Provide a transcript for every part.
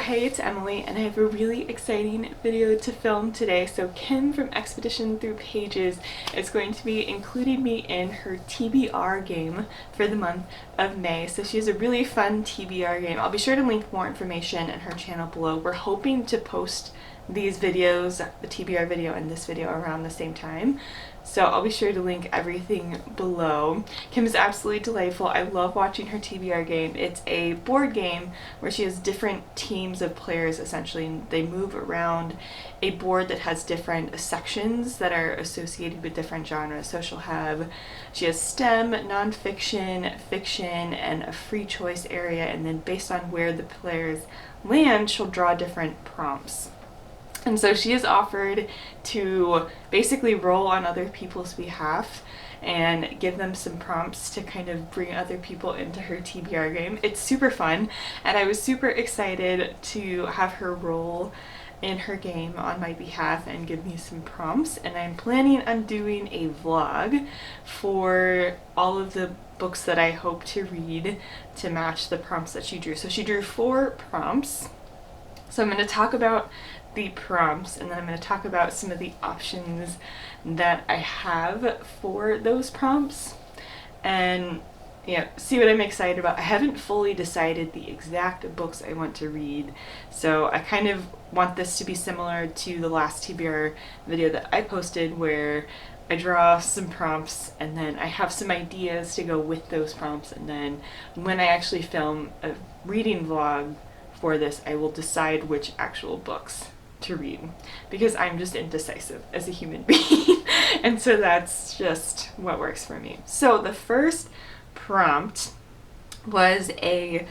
hey, it's Emily, and I have a really exciting video to film today. So Kim from Expedition Through Pages is going to be including me in her TBR game for the month of May. So she has a really fun TBR game. I'll be sure to link more information in her channel below. We're hoping to post these videos, the TBR video and this video, around the same time. So I'll be sure to link everything below. Kim is absolutely delightful. I love watching her TBR game. It's a board game where she has different teams of players essentially, and they move around a board that has different sections that are associated with different genres. So she has STEM, nonfiction, fiction, and a free choice area, and then based on where the players land, she'll draw different prompts. And so she has offered to basically roll on other people's behalf and give them some prompts to kind of bring other people into her TBR game. It's super fun, and I was super excited to have her roll in her game on my behalf and give me some prompts. And I'm planning on doing a vlog for all of the books that I hope to read to match the prompts that she drew. So she drew 4 prompts. So I'm going to talk about the prompts, and then I'm going to talk about some of the options that I have for those prompts, and see what I'm excited about. I haven't fully decided the exact books I want to read, so I kind of want this to be similar to the last TBR video that I posted, where I draw some prompts and then I have some ideas to go with those prompts, and then when I actually film a reading vlog for this, I will decide which actual books to read, because I'm just indecisive as a human being. And so that's just what works for me. So the first prompt was a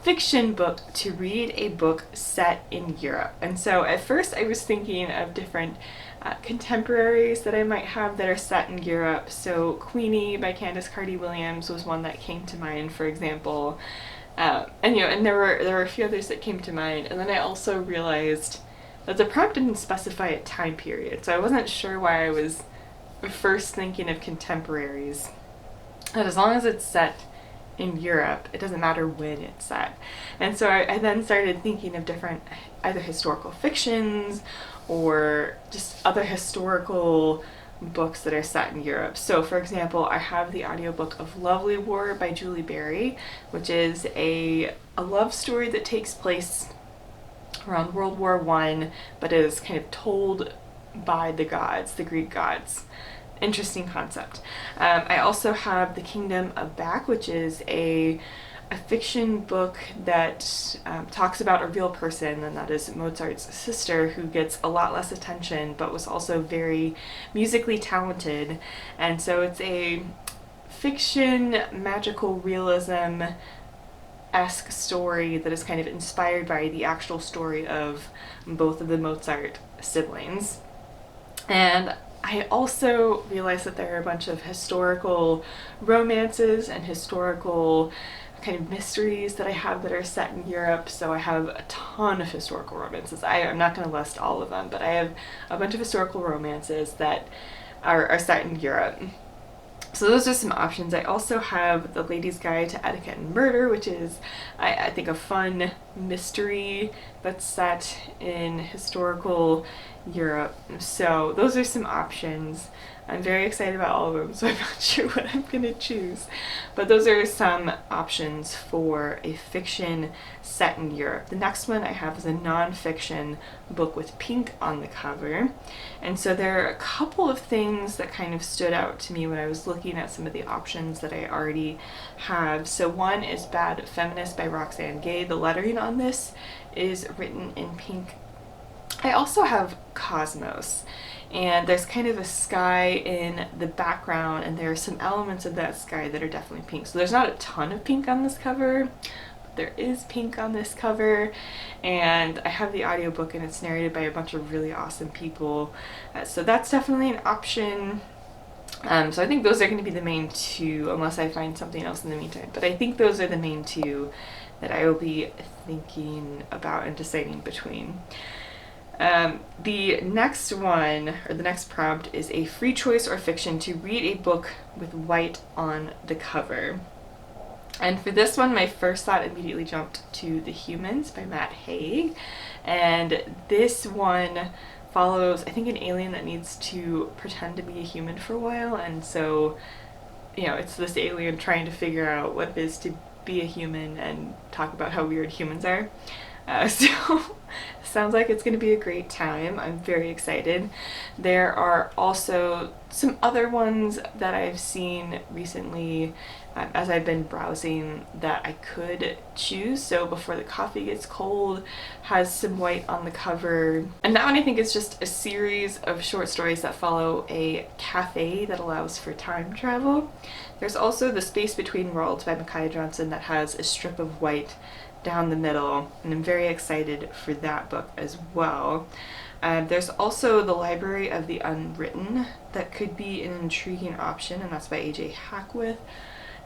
fiction book, to read a book set in Europe. And so at first I was thinking of different contemporaries that I might have that are set in Europe. So Queenie by Candace Carty-Williams was one that came to mind, for example. And there were a few others that came to mind, and then I also realized that the prompt didn't specify a time period, so I wasn't sure why I was first thinking of contemporaries. But as long as it's set in Europe, it doesn't matter when it's set. And so I then started thinking of different either historical fictions or just other historical books that are set in Europe. So for example, I have the audiobook of Lovely War by Julie Berry, which is a love story that takes place around World War I, but is kind of told by the gods, the Greek gods. Interesting concept. I also have The Kingdom of Back, which is a fiction book that talks about a real person, and that is Mozart's sister, who gets a lot less attention but was also very musically talented. And so it's a fiction magical realism-esque story that is kind of inspired by the actual story of both of the Mozart siblings. And I also realized that there are a bunch of historical romances and historical kind of mysteries that I have that are set in Europe. So I have a ton of historical romances. I'm not going to list all of them, but I have a bunch of historical romances that are set in Europe. So those are some options. I also have The Lady's Guide to Etiquette and Murder, which is, I think, a fun mystery that's set in historical Europe. So those are some options. I'm very excited about all of them, so I'm not sure what I'm going to choose. But those are some options for a fiction set in Europe. The next one I have is a nonfiction book with pink on the cover. And so there are a couple of things that kind of stood out to me when I was looking at some of the options that I already have. So one is Bad Feminist by Roxane Gay. The lettering on this is written in pink. I also have Cosmos, and there's kind of a sky in the background, and there are some elements of that sky that are definitely pink. So there's not a ton of pink on this cover, but there is pink on this cover. And I have the audiobook, and it's narrated by a bunch of really awesome people. So that's definitely an option. So I think those are going to be the main two, unless I find something else in the meantime. But I think those are the main two that I will be thinking about and deciding between. The next one, or the next prompt, is a free choice or fiction to read a book with white on the cover. And for this one, my first thought immediately jumped to The Humans by Matt Haig. And this one follows, I think, an alien that needs to pretend to be a human for a while. And so, you know, it's this alien trying to figure out what it is to be a human and talk about how weird humans are. So sounds like it's going to be a great time. I'm very excited. There are also some other ones that I've seen recently as I've been browsing that I could choose. So Before the Coffee Gets Cold has some white on the cover. And that one I think is just a series of short stories that follow a cafe that allows for time travel. There's also The Space Between Worlds by Micaiah Johnson that has a strip of white down the middle, and I'm very excited for that book as well. There's also The Library of the Unwritten that could be an intriguing option, and that's by A.J. Hackwith.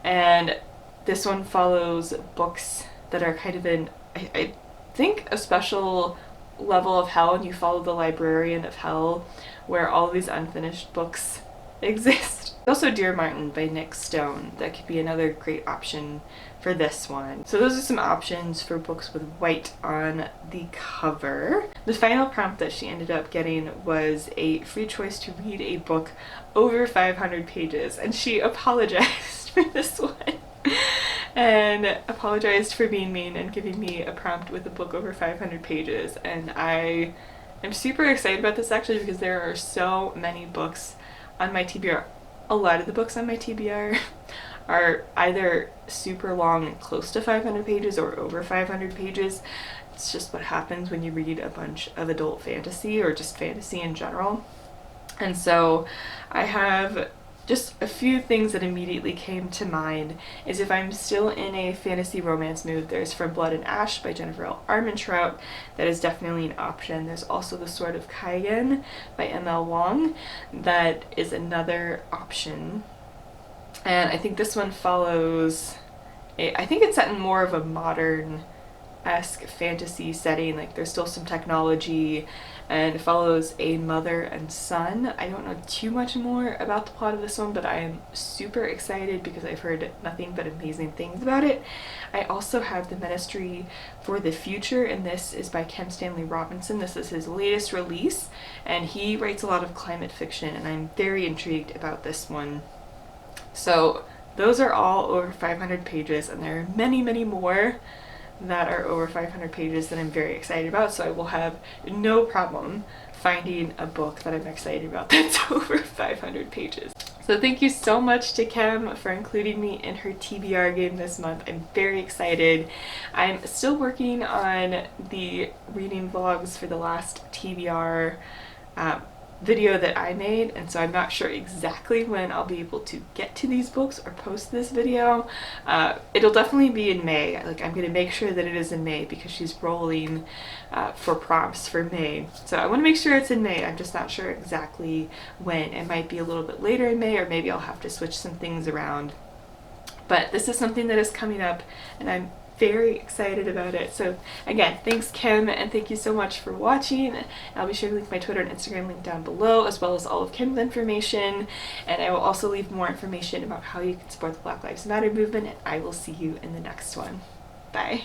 And this one follows books that are kind of in, I think, a special level of hell, and you follow the librarian of hell where all these unfinished books exist. Also Dear Martin by Nick Stone, that could be another great option for this one. So those are some options for books with white on the cover. The final prompt that she ended up getting was a free choice to read a book over 500 pages, and she apologized for this one and apologized for being mean and giving me a prompt with a book over 500 pages. And I am super excited about this actually because there are so many books on my TBR. A lot of the books on my TBR are either super long and close to 500 pages or over 500 pages. It's just what happens when you read a bunch of adult fantasy or just fantasy in general. And so I have just a few things that immediately came to mind is if I'm still in a fantasy romance mood, there's From Blood and Ash by Jennifer L. Armentrout. That is definitely an option. There's also The Sword of Kaigen by M.L. Wong. That is another option. And I think this one follows, I think it's set in more of a modern-esque fantasy setting, like there's still some technology, and it follows a mother and son. I don't know too much more about the plot of this one, but I am super excited because I've heard nothing but amazing things about it. I also have The Ministry for the Future, and this is by Kim Stanley Robinson. This is his latest release, and he writes a lot of climate fiction, and I'm very intrigued about this one. So those are all over 500 pages, and there are many, many more that are over 500 pages that I'm very excited about, so I will have no problem finding a book that I'm excited about that's over 500 pages. So thank you so much to Kim for including me in her TBR game this month. I'm very excited. I'm still working on the reading vlogs for the last TBR video that I made, and so I'm not sure exactly when I'll be able to get to these books or post this video. It'll definitely be in May. Like, I'm going to make sure that it is in May because she's rolling for prompts for May. So I want to make sure it's in May. I'm just not sure exactly when. It might be a little bit later in May, or maybe I'll have to switch some things around. But this is something that is coming up, and I'm very excited about it. So again, thanks Kim, and thank you so much for watching. I'll be sure to link my Twitter and Instagram link down below, as well as all of Kim's information, and I will also leave more information about how you can support the Black Lives Matter movement, and I will see you in the next one. Bye.